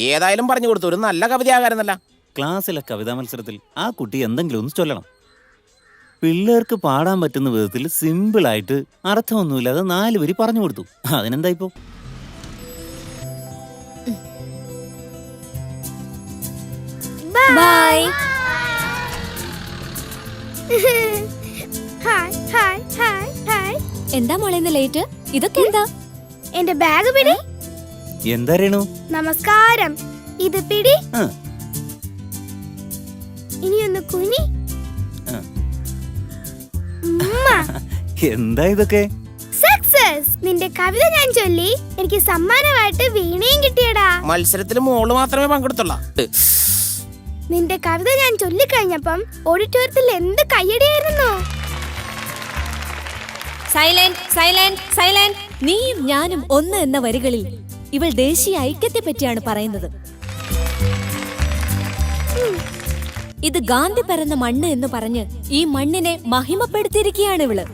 ഏതായാലും പറഞ്ഞു കൊടുത്തു, ഒരു നല്ല കവിതയാകാരെന്നല്ല. ക്ലാസ്സിലെ കവിതാ മത്സരത്തിൽ ആ കുട്ടി എന്തെങ്കിലും ഒന്ന് ചൊല്ലണം. പിള്ളേർക്ക് പാടാൻ പറ്റുന്ന വിധത്തിൽ സിമ്പിളായിട്ട് അർത്ഥമൊന്നുമില്ലാതെ 4 വരി പറഞ്ഞു കൊടുത്തു. അതിനെന്താ ഇപ്പോ? ബൈ. എന്താ മോളെ ഇന്ന് ലേറ്റ്? ഇതൊക്കെ എന്താ? എന്റെ ബാഗ് പിടി. എന്താ രേണു? നമസ്കാരം. ഇത് പിടി. ഇനി ഒന്ന് കുനി. എന്താ ഇതൊക്കെ? സക്സസ്. നിന്റെ കവിത ഞാൻ ചൊല്ലി എനിക്ക് സമ്മാനമായിട്ട് വീണയും കിട്ടിയടാ. മത്സരത്തിൽ മോള് മാത്രമേ പങ്കെടുത്തുള്ളൂ. നിന്റെ കവിത ഞാൻ ചൊല്ലിക്കഴിഞ്ഞപ്പം ഓഡിറ്റോറിയത്തിൽ എന്ത് കയ്യടിയായിരുന്നു. Silent silent silent. നീയും ഞാനും ഒന്ന് എന്ന വരികളിൽ ഇവൾ ദേശീയ ഐക്യത്തെ പറ്റിയാണ് പറയുന്നത്. ഇത് ഗാന്ധി പിറന്ന മണ്ണ് എന്ന് പറഞ്ഞ് ഈ മണ്ണിനെ മഹിമപ്പെടുത്തിയിരിക്കുകയാണ് ഇവള്.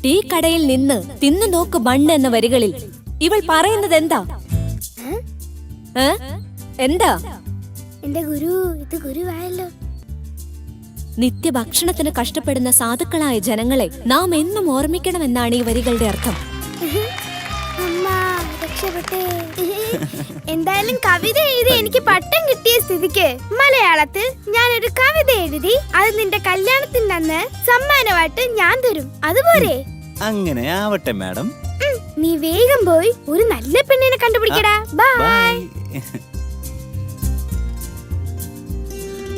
ടീ കടയിൽ നിന്ന് തിന്നു നോക്ക് മണ്ണ് എന്ന വരികളിൽ ഇവൾ പറയുന്നത് എന്താ? എന്താ? എന്റെ ഗുരു, ഇത് ഗുരുവായല്ലോ. നിത്യഭക്ഷണത്തിന് കഷ്ടപ്പെടുന്ന സാധുക്കളായ ജനങ്ങളെ നാം എന്നും ഓർമ്മിക്കണമെന്നാണ് ഈ വരികളുടെ അർത്ഥം. എന്തായാലും കവിത എഴുതി എനിക്ക് പട്ടം കിട്ടിയ സ്ഥിതിക്ക് മലയാളത്തിൽ ഞാനൊരു കവിത എഴുതി അത് നിന്റെ കല്യാണത്തിന്റെ അന്ന് സമ്മാനമായിട്ട് ഞാൻ തരും. അതുപോലെ അങ്ങനെ ആവട്ടെ മാഡം. നീ വേഗം പോയി ഒരു നല്ല പെണ്ണിനെ കണ്ടുപിടിക്കടാ. ബൈ.